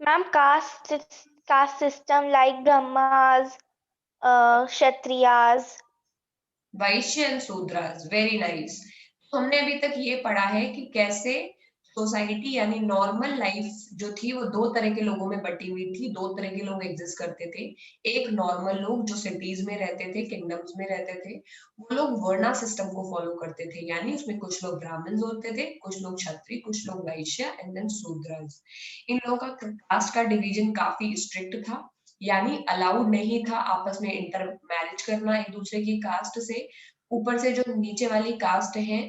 Ma'am caste system like Brahmas, Kshatriyas. Vaishya and Shudras, very nice. हमने अभी तक ये पढ़ा है कि कैसे सोसाइटी यानी नॉर्मल लाइफ जो थी वो दो तरह के लोगों में बटी हुई थी, दो तरह के लोग एग्जिस्ट करते थे। एक नॉर्मल लोग जो सिटीज में रहते थे, किंगडम्स में रहते थे, वो लोग वर्णा सिस्टम को फॉलो करते थे, यानी उसमें कुछ लोग ब्राह्मण होते थे, कुछ लोग क्षत्रिय, कुछ लोग वैश्य एंड देन शूद्रास। इन लोगों का कास्ट का डिवीजन काफी स्ट्रिक्ट था, यानी अलाउड नहीं था आपस में इंटर मैरिज करना एक दूसरे की कास्ट से। ऊपर से जो नीचे वाली कास्ट है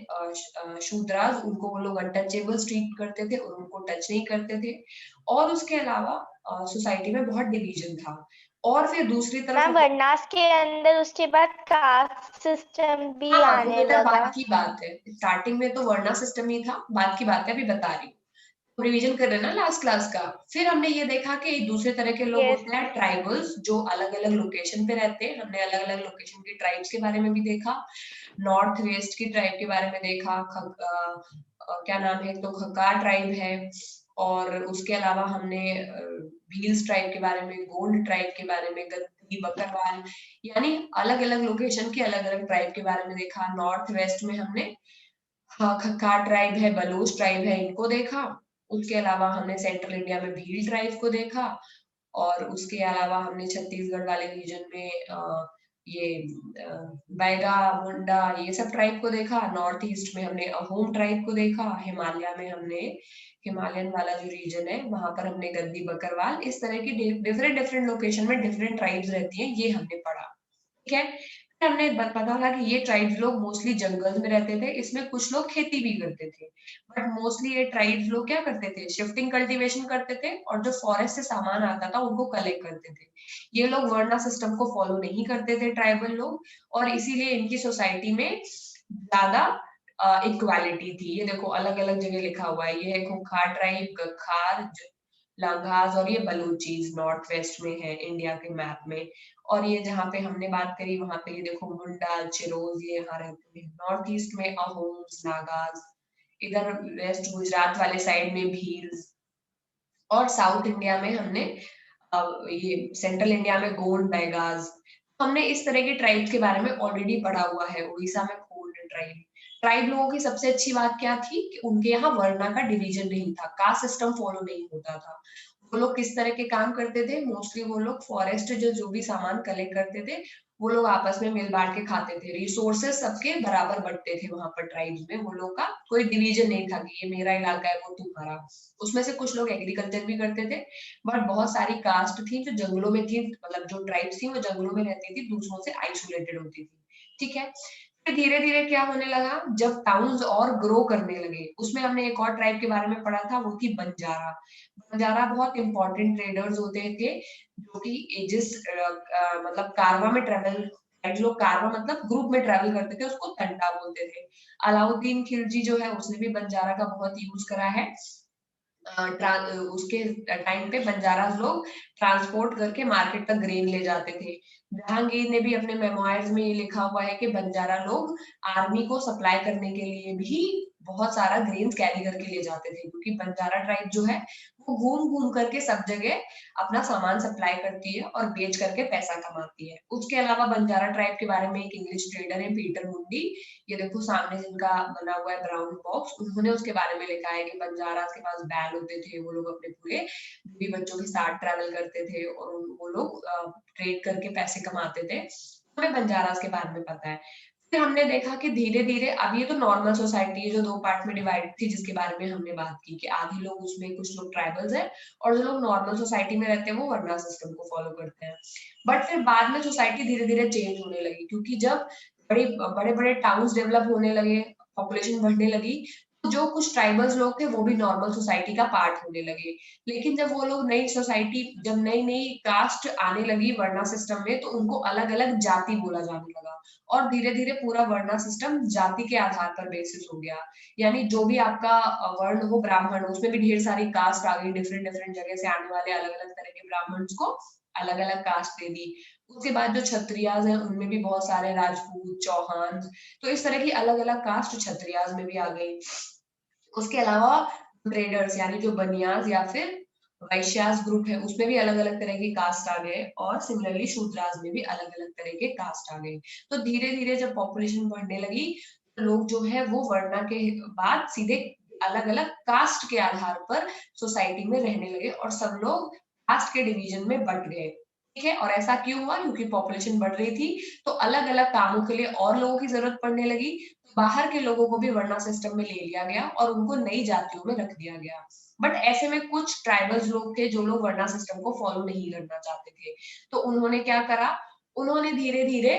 शूद्रास, उनको वो लोग अनटचेबल ट्रीट करते थे और उनको टच नहीं करते थे। और उसके अलावा सोसाइटी में बहुत डिवीजन था। और फिर दूसरी तरफ मैम वर्नास के अंदर उसके बाद कास्ट सिस्टम भी हाँ वो आने बेटा लगा। बात की बात है, स्टार्टिंग में तो वर्णा सिस्टम ही था, बात की बात है, अभी बता रही हूँ। रिवीजन कर रहे हैं ना लास्ट क्लास का। फिर हमने ये देखा कि दूसरे तरह के लोग यस। होते हैं ट्राइबल्स, जो अलग अलग लोकेशन पे रहते हैं। हमने अलग अलग लोकेशन की ट्राइब्स के बारे में भी देखा। नॉर्थ वेस्ट की ट्राइब के बारे में देखा। क्या नाम है, एक तो खक्कार ट्राइब है, और उसके अलावा हमने भील्स ट्राइब के बारे में, गोंड ट्राइब के बारे में, गद्दी, बकरवाल, यानी अलग अलग लोकेशन के अलग अलग ट्राइब के बारे में देखा। नॉर्थ वेस्ट में हमने हाँ खक्कार ट्राइब है, बलूच ट्राइब है, इनको देखा। उसके अलावा हमने सेंट्रल इंडिया में भील ट्राइब को देखा। और उसके अलावा हमने छत्तीसगढ़ वाले रीजन में ये बैगा, मुंडा, ये सब ट्राइब को देखा। नॉर्थ ईस्ट में हमने अहोम ट्राइब को देखा। हिमालय में हमने हिमालयन वाला जो रीजन है वहां पर हमने गद्दी, बकरवाल, इस तरह की डिफरेंट डिफरेंट लोकेशन में डिफरेंट ट्राइब्स रहती हैं, ये हमने पढ़ा। ठीक है। फिर हमने पता था कि ये ट्राइब्स लोग मोस्टली जंगल में रहते थे, इसमें कुछ लोग खेती भी करते थे, बट मोस्टली ये ट्राइब्स लोग क्या करते थे, शिफ्टिंग कल्टीवेशन करते थे, और जो फॉरेस्ट से सामान आता था उनको कलेक्ट करते थे। ये लोग वर्णा सिस्टम को फॉलो नहीं करते थे ट्राइबल लोग, और इसीलिए इनकी सोसाइटी में ज्यादा इक्वालिटी थी। ये देखो अलग अलग जगह लिखा हुआ है, ये है खुखार ट्राइब, गखार, लांघास, और ये बलूचीज नॉर्थ वेस्ट में है इंडिया के मैप में। और ये जहाँ पे हमने बात करी वहां पे ये देखो मुंडा, चिरोज, ये यहाँ रहते हैं। नॉर्थ ईस्ट में अहोम्स, नागाज, इधर वेस्ट गुजरात वाले साइड में भील्स, और साउथ इंडिया में हमने ये सेंट्रल इंडिया में गोंड, बैगाज। हमने इस तरह के ट्राइब्स के बारे में ऑलरेडी पढ़ा हुआ है। उड़ीसा में गोंड ट्राइब। ट्राइब लोगों की सबसे अच्छी बात क्या थी कि उनके यहाँ वर्णा का डिवीजन नहीं था, कास्ट सिस्टम फॉलो नहीं होता था। वो लोग किस तरह के काम करते थे, मोस्टली वो लोग फॉरेस्ट जो भी सामान कलेक्ट करते थे, वो लोग आपस में मिल बांट के खाते थे। रिसोर्सेस सबके बराबर बंटते थे वहां पर ट्राइब्स में। वो लोग का कोई डिवीजन नहीं था कि ये मेरा इलाका है वो तुम्हारा। उसमें से कुछ लोग एग्रीकल्चर भी करते थे, बट बहुत सारी कास्ट थी जो जंगलों में थी, मतलब जो ट्राइब्स थी वो जंगलों में रहती थी, दूसरों से आइसोलेटेड होती थी। ठीक है। फिर धीरे धीरे क्या होने लगा, जब टाउन्स और ग्रो करने लगे, उसमें हमने एक और ट्राइब के बारे में पढ़ा था, वो थी बंजारा। बंजारा बहुत इंपॉर्टेंट ट्रेडर्स होते थे, जो कि जिस मतलब कारवा में ट्रेवल, लोग कारवा मतलब ग्रुप में ट्रेवल करते थे, उसको तंटा बोलते थे। अलाउद्दीन खिलजी जो है उसने भी बंजारा का बहुत यूज करा है। उसके टाइम पे बंजारा लोग ट्रांसपोर्ट करके मार्केट तक ग्रेन ले जाते थे। जहांगीर ने भी अपने मेमोयर्स में ये लिखा हुआ है कि बंजारा लोग आर्मी को सप्लाई करने के लिए भी बहुत सारा ग्रेन कैरी करके ले जाते थे, क्योंकि बंजारा ट्राइब जो है वो घूम घूम करके सब जगह अपना सामान सप्लाई करती है और बेच करके पैसा कमाती है। उसके अलावा बंजारा ट्राइब के बारे में एक इंग्लिश ट्रेडर है, पीटर मुंडी, ये देखो सामने जिनका बना हुआ है ब्राउन बॉक्स, उन्होंने उसके बारे में लिखा है कि बंजारा के पास बैल होते थे, वो लोग अपने पूरे बीवी बच्चों के साथ ट्रैवल करते थे और वो लोग ट्रेड करके पैसे कमाते थे। हमें बंजारास के बारे में पता है। फिर हमने देखा कि धीरे धीरे, अब ये तो नॉर्मल सोसाइटी है जो दो पार्ट में डिवाइड थी, जिसके बारे में हमने बात की कि आधे लोग उसमें, कुछ लोग ट्राइबल्स हैं, और जो लोग नॉर्मल सोसाइटी में रहते हैं वो वर्ना सिस्टम को फॉलो करते हैं। बट फिर बाद में सोसाइटी धीरे धीरे चेंज होने लगी, क्योंकि जब बड़े बड़े बड़े टाउन्स डेवलप होने लगे, पॉपुलेशन बढ़ने लगी, तो जो कुछ ट्राइबल्स लोग थे वो भी नॉर्मल सोसाइटी का पार्ट होने लगे। लेकिन जब वो लोग नई सोसाइटी, जब नई नई कास्ट आने लगी वर्णा सिस्टम में, तो उनको अलग अलग जाति बोला जाने लगा, और धीरे धीरे पूरा वर्णा सिस्टम जाति के आधार पर बेसिस हो गया। यानी जो भी आपका वर्ण हो, ब्राह्मण, उसमें भी ढेर सारी कास्ट आ गई, डिफरेंट डिफरेंट जगह से आने वाले अलग अलग तरह के ब्राह्मण्स को अलग अलग कास्ट दे दी। उसके बाद जो क्षत्रियाज हैं उनमें भी बहुत सारे राजपूत, चौहान, तो इस तरह की अलग अलग कास्ट क्षत्रियाज में भी आ गई। उसके अलावा ट्रेडर्स यानी जो बनियाज या फिर वैश्यास ग्रुप है उसमें भी अलग अलग तरह के कास्ट आ गए, और सिमिलरली शूद्रास में भी अलग अलग तरह के कास्ट आ गए। तो धीरे धीरे जब पॉपुलेशन बढ़ने लगी, तो लोग जो है वो वर्णा के बाद सीधे अलग अलग कास्ट के आधार पर सोसाइटी में रहने लगे, और सब लोग कास्ट के डिवीजन में बंट गए। ठीक है, और ऐसा क्यों हुआ? क्योंकि पॉपुलेशन बढ़ रही थी, तो अलग अलग कामों के लिए और लोगों की जरूरत पड़ने लगी। बाहर के लोगों को भी वर्णा सिस्टम में ले लिया गया और उनको नई जातियों में रख दिया गया। बट ऐसे में कुछ ट्राइबल्स लोग थे जो लोग वर्णा सिस्टम को फॉलो नहीं करना चाहते थे, तो उन्होंने क्या करा, उन्होंने धीरे धीरे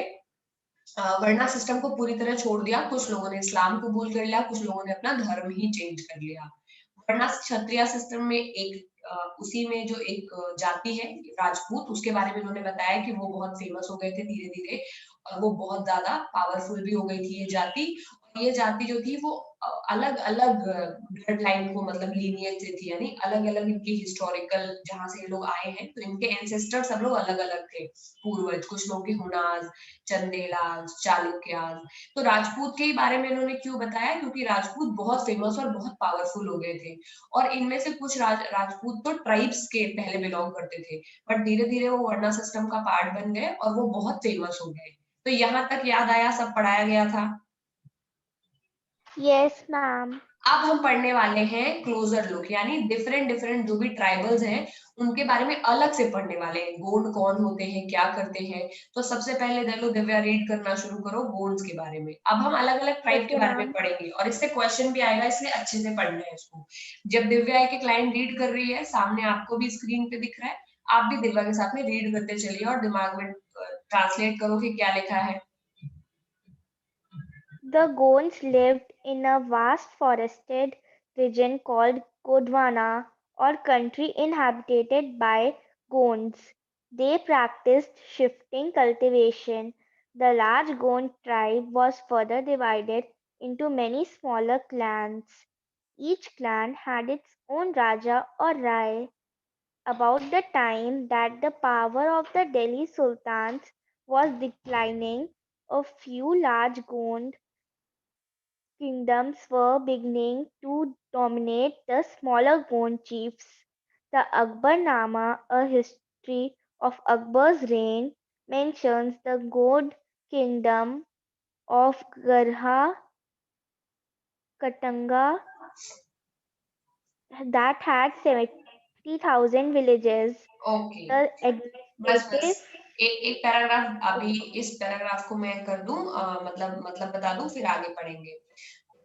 वर्णा सिस्टम को पूरी तरह छोड़ दिया। कुछ लोगों ने इस्लाम कबूल कर लिया, कुछ लोगों ने अपना धर्म ही चेंज कर लिया। वरना क्षत्रिय सिस्टम में एक उसी में जो एक जाति है राजपूत, उसके बारे में उन्होंने बताया कि वो बहुत फेमस हो गए थे धीरे धीरे, और वो बहुत ज्यादा पावरफुल भी हो गई थी ये जाति। और ये जाति जो थी वो अलग अलग ब्लड लाइन को मतलब लीनियज से थी, यानी अलग अलग इनकी हिस्टोरिकल जहां से ये लोग आए हैं, तो इनके एंसेस्टर सब लोग अलग अलग थे पूर्वज। कुछ लोग के हुनाज, चंदेलाज, चालुक्याज। तो राजपूत के बारे में इन्होंने क्यों बताया? क्योंकि राजपूत बहुत फेमस और बहुत पावरफुल हो गए थे, और इनमें से कुछ राजपूत तो ट्राइब्स के पहले बिलोंग करते थे, बट धीरे धीरे वो वर्णा सिस्टम का पार्ट बन गए और वो बहुत फेमस हो गए। तो यहाँ तक याद आया, सब पढ़ाया गया था। Yes, ma'am. अब हम पढ़ने वाले हैं क्लोजर लुक, यानी डिफरेंट डिफरेंट जो भी ट्राइबल्स हैं उनके बारे में अलग से पढ़ने वाले हैं। गोंड कौन होते हैं, क्या करते हैं। तो सबसे पहले देखो दिव्या, रीड करना शुरू करो गोंड्स के बारे में। अब हम अलग अलग ट्राइब के Okay, बारे में ma'am. पढ़ेंगे और इससे क्वेश्चन भी आएगा, इसलिए अच्छे से पढ़ना है इसको। जब दिव्या एक एक लाइन रीड कर रही है, सामने आपको भी स्क्रीन पे दिख रहा है, आप भी दिव्या के साथ में रीड करते चलिए और दिमाग में ट्रांसलेट करो कि क्या लिखा है। The Gonds lived in a vast forested region called Gondwana, or country inhabited by Gonds. They practiced shifting cultivation. The large Gond tribe was further divided into many smaller clans. Each clan had its own Raja or Rai. About the time that the power of the Delhi sultans was declining, a few large Gond kingdoms were beginning to dominate the smaller Gond chiefs. The Akbarnama, a history of Akbar's reign, mentions the Gond kingdom of Garha Katanga that had 70,000 villages. Okay, The बस administrative बस एक paragraph, अभी इस paragraph को मैं कर दूं, मतलब बता दूं, फिर आगे पढ़ेंगे।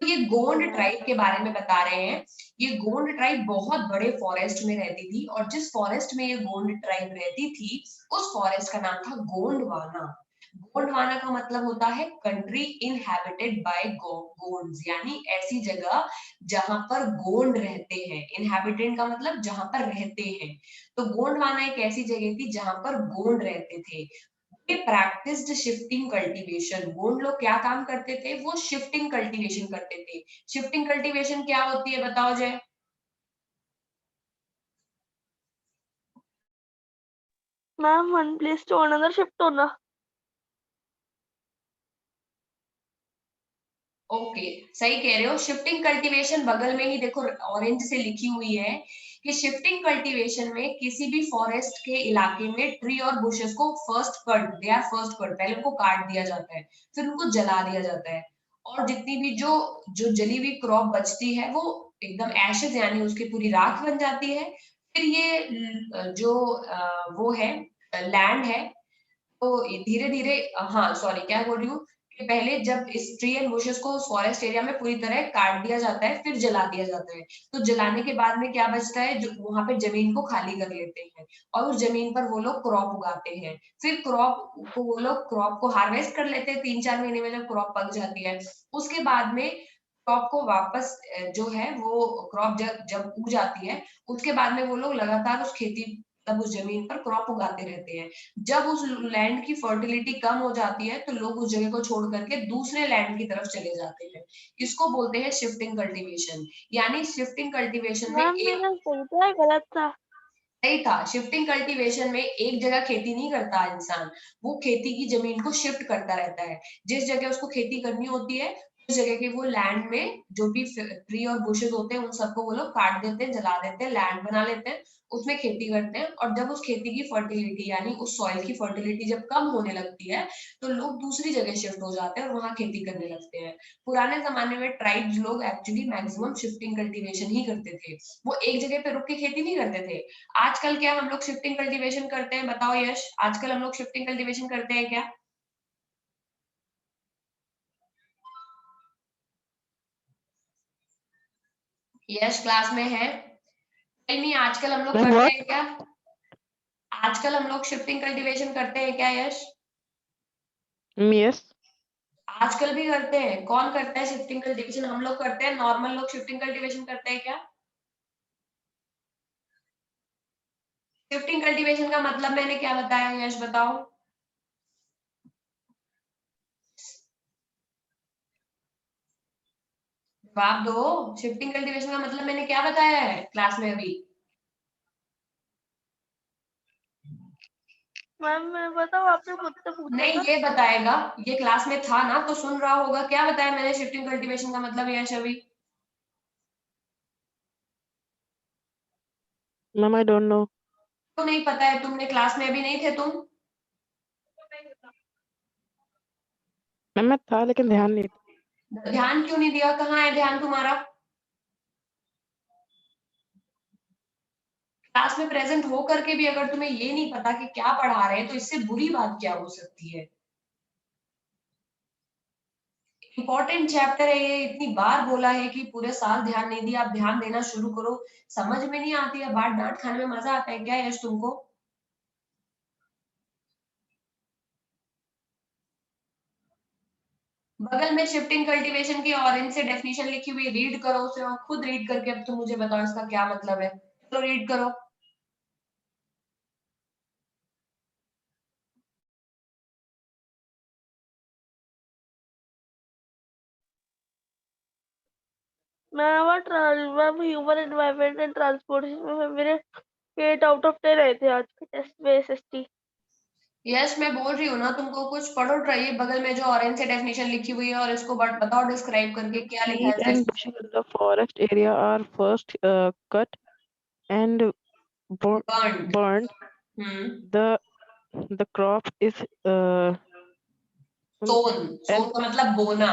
तो ये okay, गोंड ma'am. ट्राइब के बारे में बता रहे हैं। ये गोंड ट्राइब बहुत बड़े फॉरेस्ट में रहती थी, और जिस फॉरेस्ट में ये गोंड ट्राइब रहती थी उस फॉरेस्ट का नाम था गोंडवाना। गोंडवाना का मतलब होता है कंट्री इनहैबिटेड बाय गोंड्स, यानी ऐसी जगह जहां पर गोंड रहते हैं। इनहैबिटेंट का मतलब जहां पर रहते हैं। तो गोंडवाना एक ऐसी जगह थी जहां पर गोंड रहते थे। Practised shifting cultivation. गोंड लोग क्या काम करते थे? वो शिफ्टिंग कल्टीवेशन करते थे। शिफ्टिंग कल्टीवेशन क्या होती है, बताओ Jay. Ma'am one place to another shift होना। ओके, सही कह रहे हो। शिफ्टिंग कल्टीवेशन बगल में ही देखो ऑरेंज से लिखी हुई है कि शिफ्टिंग कल्टीवेशन में किसी भी फॉरेस्ट के इलाके में ट्री और बुशेस को फर्स्ट कट, पहले उनको काट दिया जाता है, फिर उनको जला दिया जाता है, और जितनी भी जो जो जली हुई क्रॉप बचती है वो एकदम एशेज यानी उसकी पूरी राख बन जाती है। फिर ये जो वो है लैंड है, तो धीरे धीरे, हाँ सॉरी क्या बोल रही हूँ, कि पहले जब इस ट्री एंड बुशेस को फॉरेस्ट एरिया में पूरी तरह काट दिया जाता है, फिर जला दिया जाता है। तो जलाने के बाद में क्या बचता है, जो वहां पे जमीन को खाली कर लेते हैं, और उस जमीन पर वो लोग क्रॉप उगाते हैं। फिर क्रॉप को हार्वेस्ट कर लेते हैं 3-4 महीने में, जब क्रॉप पक जाती है। उसके बाद में क्रॉप को वापस जो है वो क्रॉप जब जब उग जाती है, उसके बाद में वो लोग लगातार उस खेती तब उस जमीन पर क्रॉप उगाते रहते हैं। जब उस लैंड की फर्टिलिटी कम हो जाती है, तो लोग उस जगह को छोड़ करके दूसरे लैंड की तरफ चले जाते हैं। इसको बोलते हैं शिफ्टिंग कल्टीवेशन। यानी शिफ्टिंग कल्टीवेशन में मैम एक, मेरा सही था या गलत था? सही था। शिफ्टिंग कल्टीवेशन में एक जगह खेती नहीं करता इंसान, वो खेती की जमीन को शिफ्ट करता रहता है। जिस जगह उसको खेती करनी होती है उस जगह के वो लैंड में जो भी ट्री और बुशेस होते हैं उन सबको वो लोग काट देते हैं, जला देते हैं, लैंड बना लेते हैं, उसमें खेती करते हैं। और जब उस खेती की फर्टिलिटी यानी उस सॉइल की फर्टिलिटी जब कम होने लगती है तो लोग दूसरी जगह शिफ्ट हो जाते हैं और वहां खेती करने लगते हैं। पुराने जमाने में ट्राइब्स लोग एक्चुअली मैक्सिमम शिफ्टिंग कल्टीवेशन ही करते थे, वो एक जगह पे रुक के खेती नहीं करते थे। आजकल क्या हम लोग शिफ्टिंग कल्टीवेशन करते हैं, बताओ यश, आजकल हम लोग शिफ्टिंग कल्टीवेशन करते हैं क्या? यश क्लास में है? नहीं, आजकल हम लोग मैम करते व्हाट? हैं क्या? आजकल हम लोग शिफ्टिंग कल्टीवेशन करते हैं क्या यश? यस आजकल भी करते हैं। कौन करता है शिफ्टिंग कल्टीवेशन? हम लोग करते हैं, नॉर्मल लोग शिफ्टिंग कल्टीवेशन करते हैं क्या? शिफ्टिंग कल्टीवेशन का मतलब मैंने क्या बताया यश, बताओ? जवाब दो। शिफ्टिंग कल्टीवेशन का मतलब मैंने क्या बताया है क्लास में अभी? मैम मैं बताऊँ, आपने मुझसे पूछा नहीं, था। ये बताएगा, ये क्लास में था ना तो सुन रहा होगा। क्या बताया मैंने शिफ्टिंग कल्टीवेशन का मतलब यश अभी? Ma'am I don't know. तो नहीं पता है, तुमने क्लास में अभी नहीं थे तुम? मैम मैं था लेकिन ध्यान नहीं था। ध्यान क्यों नहीं दिया? कहाँ है ध्यान तुम्हारा? क्लास में प्रेजेंट हो करके भी अगर तुम्हें ये नहीं पता कि क्या पढ़ा रहे हैं तो इससे बुरी बात क्या हो सकती है? इंपॉर्टेंट चैप्टर है ये, इतनी बार बोला है कि पूरे साल ध्यान नहीं दिया, आप ध्यान देना शुरू करो। समझ में नहीं आती है बात, डांट खाने में मजा आता है क्या यश तुमको? बगल में शिफ्टिंग कल्टीवेशन की ऑरेंज से डेफिनेशन लिखी हुई, रीड करो उसे और खुद रीड करके अब तुम मुझे बताओ इसका क्या मतलब है। चलो रीड करो। Ma'am human environment and transportation में मेरे 8 आउट ऑफ 10 आए थे आज के टेस्ट में एसएसटी। यस, मैं बोल रही हूँ ना तुमको, कुछ पढ़ो, ट्राई बगल में जो ऑरेंज से डेफिनेशन लिखी हुई है और इसको बताओ डिस्क्राइब करके क्या लिखा Trees है and bushes in the forest area are first cut and burn. burned. The crop is sown, sown and का मतलब बोना।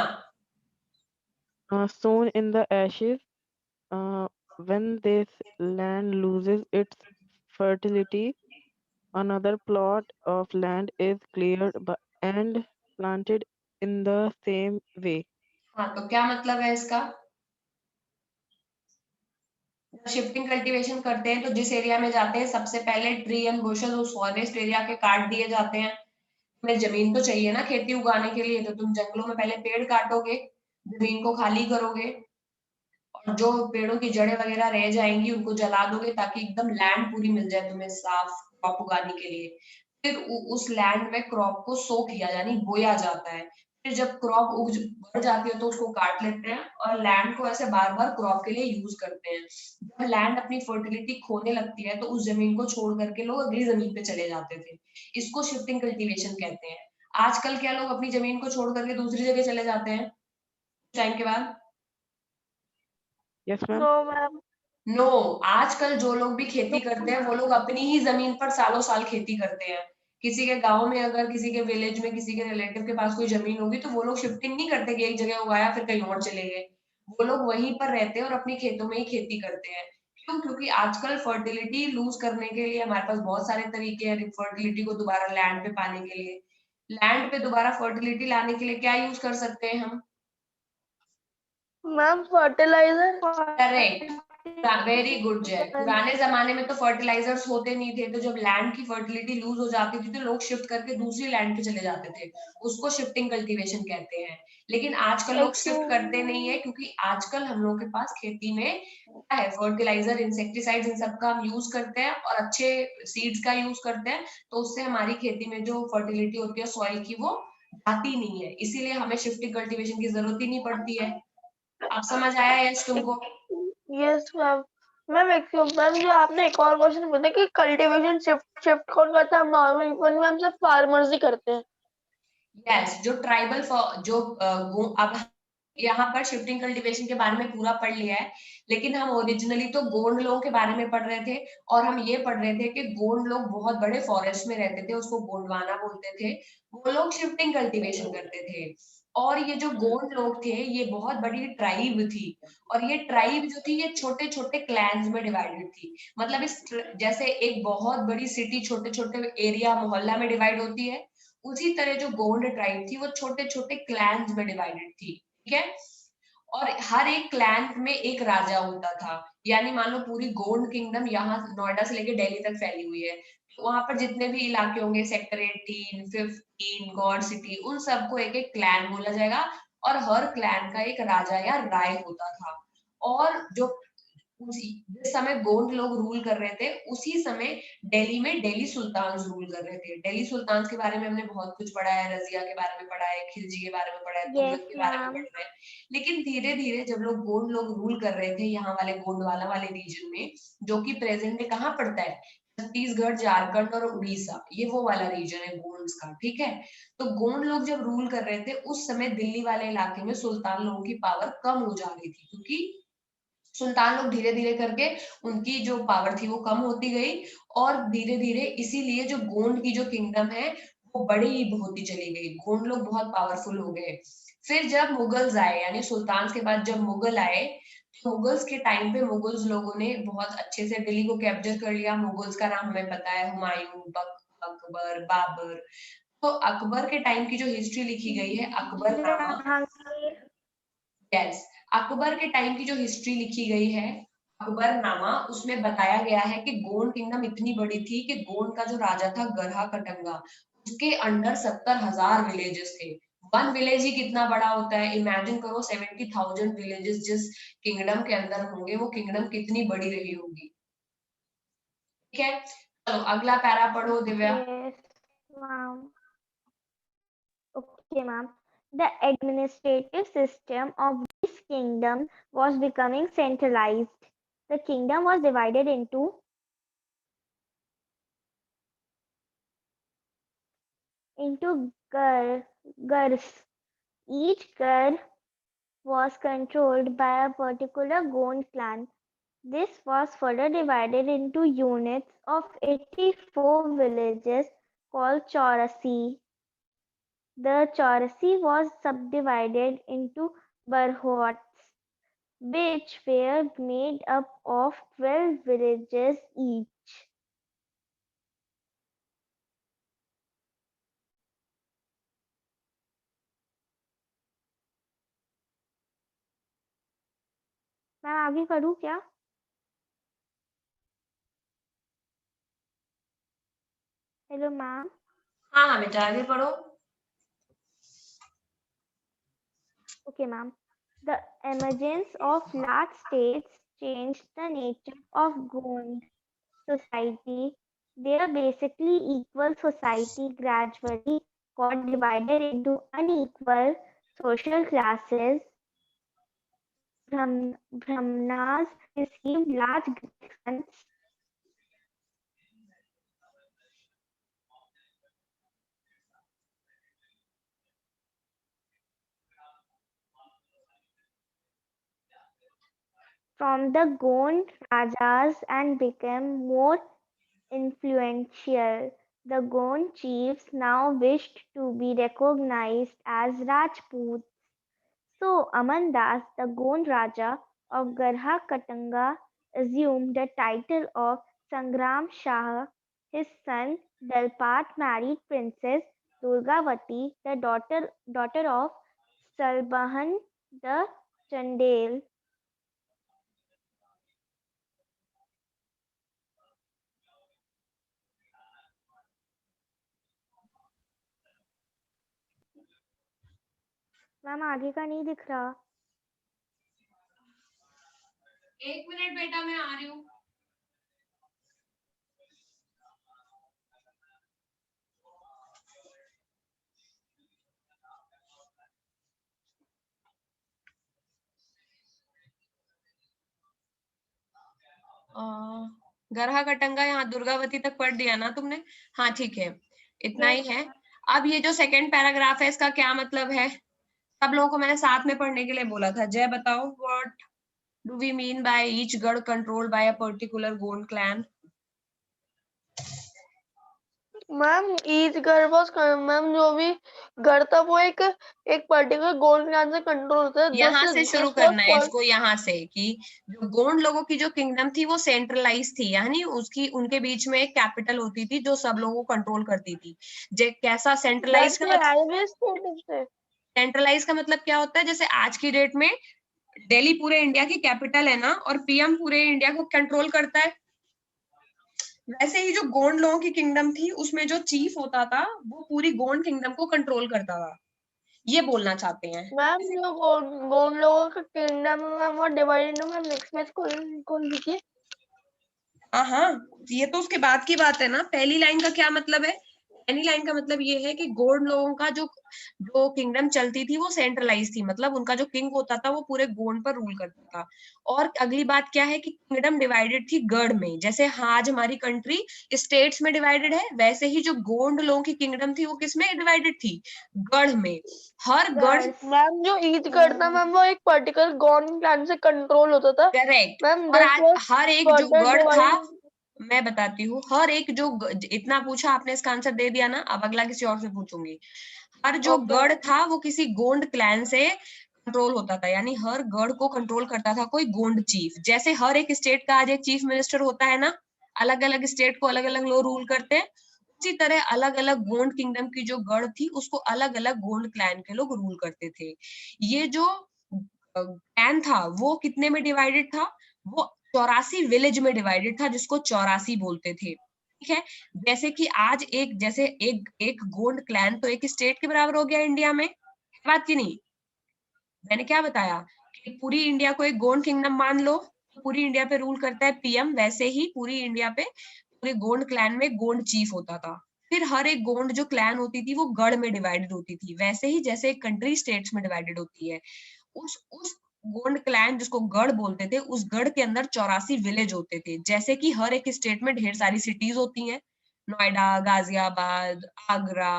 sown in the ashes. When this land loses its fertility, another plot of land is cleared and planted in the same way. हाँ, तो क्या मतलब है इसका? Shifting cultivation करते हैं तो जिस एरिया में जाते हैं सबसे पहले ट्री एंड बुशेस उस फॉरेस्ट एरिया के काट दिए जाते हैं। तुम्हें जमीन तो चाहिए ना खेती उगाने के लिए, तो तुम जंगलों में पहले पेड़ काटोगे, जमीन को खाली करोगे और जो पेड़ों की जड़ें वगैरह रह जाएंगी उनको जला दोगे ताकि एकदम लैंड पूरी मिल जाए तुम्हें साफ क्रॉप उगाने के लिए। फिर उस लैंड में क्रॉप को सो किया यानी बोया जाता है। फिर जब क्रॉप उग बढ़ जाती है तो उसको काट लेते हैं और लैंड को ऐसे बार बार क्रॉप के लिए यूज करते हैं। जब लैंड अपनी फर्टिलिटी खोने लगती है तो उस जमीन को छोड़ करके लोग अगली जमीन पे चले जाते थे। इसको शिफ्टिंग कल्टीवेशन कहते हैं। आजकल क्या लोग अपनी जमीन को छोड़ करके दूसरी जगह चले जाते हैं टाइम के बाद? Yes, ma'am. No ma'am. No, आजकल जो लोग भी खेती करते हैं वो लोग अपनी ही जमीन पर सालों साल खेती करते हैं। किसी के गांव में अगर किसी के विलेज में किसी के रिलेटिव के पास कोई जमीन होगी तो वो लोग शिफ्टिंग नहीं करते कि एक जगह उगाया फिर कहीं और चले गए। वो लोग वहीं पर रहते हैं और अपनी खेतों में ही खेती करते हैं। क्यों? क्योंकि आजकल फर्टिलिटी लूज करने के लिए हमारे पास बहुत सारे तरीके हैं फर्टिलिटी को दोबारा लैंड पे पाने के लिए। लैंड पे दोबारा फर्टिलिटी लाने के लिए क्या यूज कर सकते हैं हम? Ma'am fertiliser. Correct, very good Jay. पुराने जमाने में तो फर्टिलाइजर्स होते नहीं थे, तो जब लैंड की फर्टिलिटी लूज हो जाती थी तो लोग शिफ्ट करके दूसरी लैंड पे चले जाते थे, उसको शिफ्टिंग कल्टीवेशन कहते हैं। लेकिन आजकल लोग शिफ्ट करते नहीं है क्योंकि आजकल हम लोग के पास खेती में क्या है, फर्टिलाइजर, इंसेक्टिसाइड्स, इन सब का हम यूज करते हैं और अच्छे सीड्स का यूज करते हैं, तो उससे हमारी खेती में जो फर्टिलिटी होती है सॉइल की वो जाती नहीं है, इसीलिए हमें शिफ्टिंग कल्टीवेशन की जरूरत ही नहीं पड़ती है। अब समझ आया यश तुमको? Yes ma'am. मैम जो आपने एक और क्वेश्चन पूछा कि कल्टीवेशन शिफ्ट शिफ्ट कौन करता है, हम नॉर्मल मैम सब फार्मर्स ही करते हैं। यस, जो ट्राइबल जो अब यहाँ पर शिफ्टिंग कल्टीवेशन के बारे में पूरा पढ़ लिया है, लेकिन हम ओरिजिनली तो गोंड लोगों के बारे में पढ़ रहे थे, और हम ये पढ़ रहे थे कि गोंड लोग बहुत बड़े फॉरेस्ट में रहते थे, उसको गोंडवाना बोलते थे। वो लोग शिफ्टिंग कल्टीवेशन करते थे, और ये जो गोंड लोग थे ये बहुत बड़ी ट्राइब थी, और ये ट्राइब जो थी ये छोटे छोटे क्लैंस में डिवाइडेड थी। मतलब इस जैसे एक बहुत बड़ी सिटी छोटे छोटे एरिया मोहल्ला में डिवाइड होती है, उसी तरह जो गोंड ट्राइब थी वो छोटे छोटे क्लैंस में डिवाइडेड थी, ठीक है। और हर एक क्लैन में एक राजा होता था, यानी मान लो पूरी गोंड किंगडम यहाँ नोएडा से लेके दिल्ली तक फैली हुई है, तो वहां पर जितने भी इलाके होंगे सेक्टर 18, 15, गॉड सिटी, उन सबको एक एक क्लैन बोला जाएगा, और हर क्लैन का एक राजा या राय होता था। और जो उसी जिस समय गोंड लोग रूल कर रहे थे, उसी समय दिल्ली में दिल्ली सुल्तान रूल कर रहे थे। दिल्ली सुल्तान के बारे में हमने बहुत कुछ पढ़ा है, रजिया के बारे में पढ़ा है, खिलजी के बारे में पढ़ा है, Yes, तुगलक के बारे में ma'am. पढ़ा है। लेकिन धीरे धीरे जब लोग गोंड लोग रूल कर रहे थे यहाँ वाले गोंडवाना वाले रीजन में, जो कि प्रेजेंट में कहाँ पड़ता है, छत्तीसगढ़, झारखंड और उड़ीसा, ये वो वाला रीजन है गोंड्स का, ठीक है। तो गोंड लोग जब रूल कर रहे थे उस समय दिल्ली वाले इलाके में सुल्तान लोगों की पावर कम हो जा रही थी, क्योंकि सुल्तान लोग धीरे धीरे करके उनकी जो पावर थी वो कम होती गई, और धीरे धीरे इसीलिए जो गोंड की जो किंगडम है वो बड़ी होती चली गई, गोंड लोग बहुत पावरफुल हो गए। फिर जब मुगल्स आए, यानी सुल्तान के बाद जब मुगल आए, मुगल्स के टाइम पे मुगल्स लोगों ने बहुत अच्छे से दिल्ली को कैप्चर कर लिया। मुगल्स का नाम हमें पता है, हुमायूं, अकबर, बाबर। तो अकबर के टाइम की जो हिस्ट्री लिखी गई है अकबरनामा, जहांगीर. यस, अकबर के टाइम की जो हिस्ट्री लिखी गई है अकबरनामा, उसमें बताया गया है कि गोंड किंगडम इतनी बड़ी थी कि गोंड का जो राजा था गरहा कटंगा, उसके अंडर 70,000 विलेजेस थे। वन विलेज ही कितना बड़ा होता है, इमेजिन करो 70,000 विलेजेस जिस किंगडम के अंदर होंगे, वो किंगडम कितनी बड़ी रही होगी, ठीक है। चलो अगला पैरा पढ़ो Divya. Yes, ma'am. Okay, ma'am. The administrative system of this kingdom was becoming centralized. The kingdom was divided into gars. Each gar was controlled by a particular Gond clan. This was further divided into units of 84 villages called Chaurasi. The Chaurasi was subdivided into barhots, which were made up of 12 villages each. मैं आगे करूँ क्या? Hello, ma'am. हाँ हाँ बेटा आगे पढ़ो। Okay, ma'am. The emergence of large states changed the nature of Gond society. Their basically equal society gradually got divided into unequal social classes. Brahmanas received large grants. From the Gond Rajas and became more influential. The Gond chiefs now wished to be recognized as Rajputs. So Aman Das, the Gond Raja of Garha Katanga, assumed the title of Sangram Shah. His son Dalpat married Princess Durgavati, the daughter of Salbahan the Chandel. Ma'am आगे का नहीं दिख रहा। एक minute बेटा मैं आ रही हूँ। गरहा कटंगा यहाँ दुर्गावती तक पढ़ दिया ना तुमने? हाँ ठीक है, इतना ही है। अब ये जो सेकंड पैराग्राफ है इसका क्या मतलब है? सब लोगों को मैंने साथ में पढ़ने के लिए बोला था। जय बताओ, what do we mean by each garh controlled by a particular Gond clan? Ma'am each garh was ma'am जो भी गढ़ था वो एक पर्टिकुलर गोल्ड क्लैन से कंट्रोल होता है। यहाँ से शुरू करना है इसको, यहाँ से कि जो गोंड लोगों की जो किंगडम थी वो सेंट्रलाइज थी, यानी उसकी उनके बीच में एक कैपिटल होती थी जो सब लोगों को कंट्रोल करती थी। कैसा सेंट्रलाइज का मतलब? सेंट्रलाइज का मतलब क्या होता है? जैसे आज की डेट में दिल्ली पूरे इंडिया की कैपिटल है ना, और पीएम पूरे इंडिया को कंट्रोल करता है। वैसे ही जो गोंड लोगों की किंगडम थी उसमें जो चीफ होता था वो पूरी गोंड किंगडम को कंट्रोल करता था, ये बोलना चाहते हैं। मैम जो गोंड लोगों का किंगडम है वो डिवाइडेड है। मैम नेक्स्ट पेज खोल लीजिए। हाँ, ये तो उसके बाद की बात है ना। पहली लाइन का क्या मतलब है? पहली लाइन का मतलब ये है कि गोंड लोगों का जो किंगडम चलती थी वो सेंट्रलाइज थी, मतलब उनका जो किंग होता था वो पूरे गोंड पर रूल करता था। और अगली बात क्या है कि किंगडम डिवाइडेड थी गढ़ में। जैसे हाँ, आज हमारी कंट्री स्टेट्स में डिवाइडेड है, वैसे ही जो गोंड लोगों की किंगडम थी वो किसमें डिवाइडेड थी? गढ़ में। हर गढ़, मैम जो ईद गढ़ था मैम वो एक पर्टिकुलर गोंड क्लैन से कंट्रोल होता था। करेक्ट। मैम और आज हर एक जो गढ़ था, मैं बताती हूँ, हर एक जो इतना पूछा आपने, इसका आंसर दे दिया ना, अब अगला किसी और से पूछूंगी। हर जो गढ़ था वो किसी गोंड क्लैन से कंट्रोल होता था, यानी हर गढ़ को कंट्रोल करता था कोई गोंड चीफ। जैसे हर एक स्टेट का आज एक चीफ मिनिस्टर होता है ना, अलग अलग स्टेट को अलग अलग लोग रूल करते हैं, उसी तरह अलग अलग गोंड किंगडम की जो गढ़ थी उसको अलग अलग गोंड क्लैन के लोग रूल करते थे। ये जो क्लैन था वो कितने में डिवाइडेड था? वो 84 विलेज में डिवाइडेड था, जिसको 84 बोलते थे। ठीक है, जैसे कि आज एक गोंड क्लैन तो एक स्टेट के बराबर हो गया इंडिया में, बात की नहीं? मैंने क्या बताया कि पूरी इंडिया को एक गोंड किंगडम मान लो, पूरी इंडिया पे रूल करता है पीएम, वैसे ही पूरी इंडिया पे पूरे गोंड क्लैन में गोंड चीफ होता था। फिर हर एक गोंड जो क्लैन होती थी वो गढ़ में डिवाइडेड होती थी, वैसे ही जैसे एक कंट्री स्टेट्स में डिवाइडेड होती है। उस गोंड क्लैन जिसको गढ़ बोलते थे, उस गढ़ के अंदर 84 विलेज होते थे। जैसे कि हर एक स्टेट में ढेर सारी सिटीज होती हैं, नोएडा, गाजियाबाद, आगरा,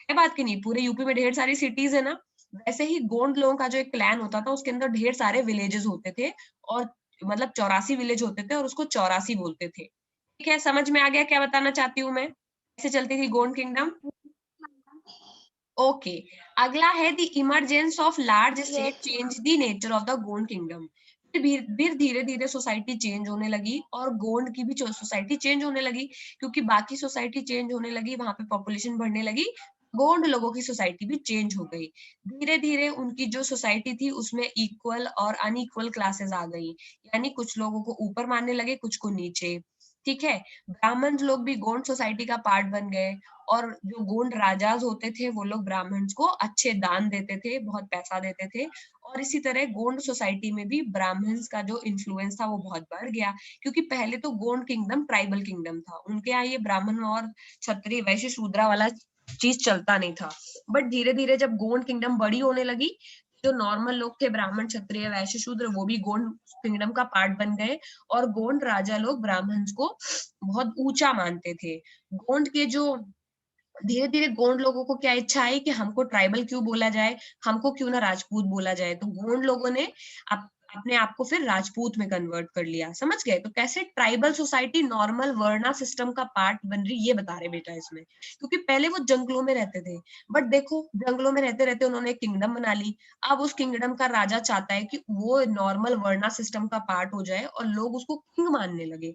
है बात की नहीं? पूरे यूपी में ढेर सारी सिटीज है ना, वैसे ही गोंड लोगों का जो एक क्लैन होता था उसके अंदर ढेर सारे विलेजेस होते थे, और मतलब 84 विलेज होते थे और उसको 84 बोलते थे। ठीक है, समझ में आ गया क्या बताना चाहती हूँ मैं? कैसे चलती थी गोंड किंगडम? ओके, अगला है the emergence of large state change the nature of the Gond kingdom. फिर धीरे धीरे सोसाइटी चेंज होने लगी और गोंड की भी सोसाइटी चेंज होने लगी, क्योंकि बाकी सोसाइटी चेंज होने लगी, वहां पे पॉपुलेशन बढ़ने लगी, गोंड लोगों की सोसाइटी भी चेंज हो गई। धीरे धीरे उनकी जो सोसाइटी थी उसमें इक्वल और अनइक्वल क्लासेस आ गई, यानी कुछ लोगों को ऊपर मानने लगे, कुछ को नीचे। ठीक है, ब्राह्मण लोग भी गोंड सोसाइटी का पार्ट बन गए, और जो गोंड राजाज होते थे वो लोग ब्राह्मण्स को अच्छे दान देते थे, बहुत पैसा देते थे, और इसी तरह गोंड सोसाइटी में भी ब्राह्मण्स का जो इन्फ्लुएंस था वो बहुत बढ़ गया, क्योंकि पहले तो गोंड किंगडम ट्राइबल किंगडम था, उनके यहाँ ये ब्राह्मण और क्षत्रिय वैश्य शूद्रा वाला चीज चलता नहीं था। बट धीरे धीरे जब गोंड किंगडम बड़ी होने लगी, जो नॉर्मल लोग थे, ब्राह्मण, क्षत्रिय, वैश्य, शूद्र, वो भी गोंड किंगडम का पार्ट बन गए, और गोंड राजा लोग ब्राह्मण्स को बहुत ऊंचा मानते थे। गोंड के जो धीरे धीरे गोंड लोगों को क्या इच्छा आई कि हमको ट्राइबल क्यों बोला जाए, हमको क्यों ना राजपूत बोला जाए, तो गोंड लोगों ने अपने आप को फिर राजपूत में कन्वर्ट कर लिया। समझ गए? तो कैसे ट्राइबल सोसाइटी नॉर्मल वर्णा सिस्टम का पार्ट बन रही, ये बता रहे बेटा इसमें, क्योंकि पहले वो जंगलों में रहते थे, बट देखो जंगलों में रहते रहते उन्होंने एक किंगडम बना ली। अब उस किंगडम का राजा चाहता है कि वो नॉर्मल वर्णा सिस्टम का पार्ट हो जाए और लोग उसको किंग मानने लगे।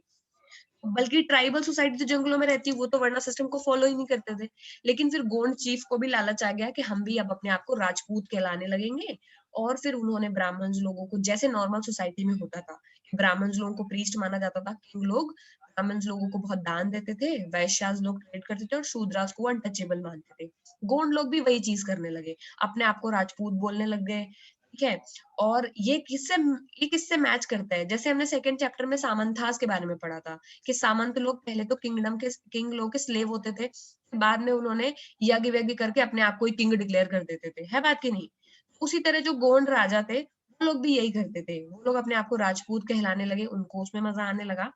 बल्कि ट्राइबल सोसाइटी जो जंगलों में रहती है वो तो वर्णा सिस्टम को फॉलो ही नहीं करते थे, लेकिन फिर गोंड चीफ को भी लालच आ गया कि हम भी अब अपने आप को राजपूत कहलाने लगेंगे, और फिर उन्होंने ब्राह्मण लोगों को, जैसे नॉर्मल सोसाइटी में होता था कि ब्राह्मण लोगों को प्रीस्ट माना जाता था, किंग लोग ब्राह्मण लोगों को बहुत दान देते थे, वैश्यास लोग ट्रेड करते थे, और शूद्रास को अनटचेबल मानते थे। गोंड लोग भी वही चीज करने लगे, अपने आप को राजपूत बोलने लग गए। ठीक है, और ये किससे मैच करता है? जैसे हमने सेकंड चैप्टर में सामंथास के बारे में पढ़ा था कि सामंत लोग पहले तो किंग लोग के स्लेव होते थे, बाद में उन्होंने यज्ञ वज्ञ करके अपने आप को ही किंग डिक्लेयर कर देते थे, है बात की नहीं? उसी तरह जो गोंड राजा थे वो लोग भी यही करते थे, वो लोग अपने आप को राजपूत कहलाने लगे, उनको उसमें मजा आने लगा।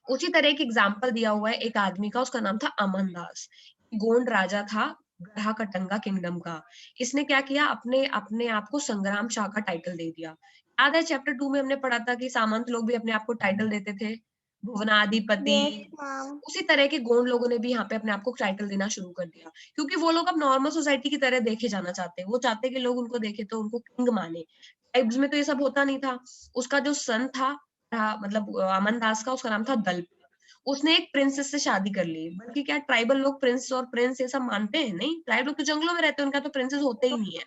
उसी तरह एक एग्जाम्पल दिया हुआ है एक आदमी का, उसका नाम था अमन दास। गोंड राजा था, गढ़ा कटंगा किंगडम का। इसने क्या किया, अपने अपने आप को संग्राम शाह का टाइटल दे दिया। याद है चैप्टर 2 में हमने पढ़ा था कि सामंत लोग भी अपने आप को टाइटल देते थे, भुवनाधिपति। Yes, ma'am. उसी तरह के गोंड लोगों ने भी यहाँ पे अपने आप को टाइटल देना शुरू कर दिया, क्योंकि वो लोग अब नॉर्मल सोसाइटी की तरह देखे जाना चाहते हैं। वो चाहते हैं कि लोग उनको देखे तो उनको किंग माने। ट्राइब्स में तो ये सब होता नहीं था। उसका जो सन था, मतलब अमन दास का, उसका नाम था दलपत। उसने एक प्रिंसेस से शादी कर ली। बल्कि क्या ट्राइबल लोग प्रिंस और प्रिंस ये सब मानते हैं? नहीं, ट्राइब लोग तो जंगलों में रहते हैं, उनका तो प्रिंसेस होते ही नहीं है।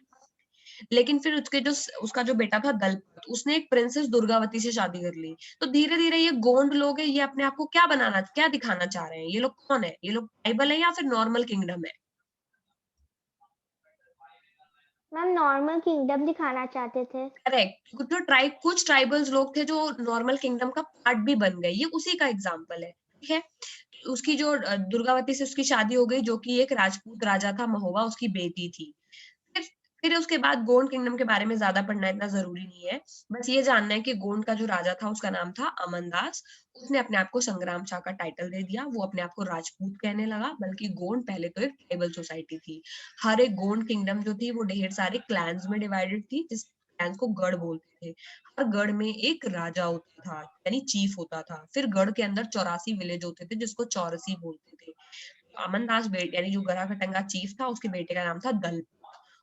लेकिन फिर उसका जो बेटा था दलपत, उसने एक प्रिंसेस दुर्गावती से शादी कर ली। तो धीरे धीरे ये गोंड लोग है, ये अपने आप को क्या दिखाना चाह रहे हैं? ये लोग कौन है? ये लोग ट्राइबल है या फिर नॉर्मल किंगडम है? मैम नॉर्मल किंगडम दिखाना चाहते थे। करेक्ट। कुछ ट्राइबल्स लोग थे जो नॉर्मल किंगडम का पार्ट भी बन गए। ये उसी का एग्जाम्पल है। ठीक है, उसकी जो दुर्गावती से उसकी शादी हो गई, जो कि एक राजपूत राजा था महोबा, उसकी बेटी थी। फिर फिर उसके बाद गोंड किंगडम के बारे में ज्यादा पढ़ना इतना जरूरी नहीं है। बस ये जानना है कि गोंड का जो राजा था उसका नाम था अमनदास। उसने अपने आप को संग्राम शाह का टाइटल दे दिया। वो अपने आप को राजपूत कहने लगा। बल्कि गोंड पहले तो एक ट्राइबल सोसाइटी थी। हर एक गोंड किंगडम जो थी वो ढेर सारे क्लैंस में डिवाइडेड थी, जिस क्लैंस को गढ़ बोलते थे। हर गढ़ में एक राजा होता था, यानी चीफ होता था। फिर गढ़ के अंदर 84 विलेज होते थे, जिसको चौरसी बोलते थे। अमनदास बेटे, यानी जो गढ़ा खटंगा चीफ था, उसके बेटे का नाम था दलपत।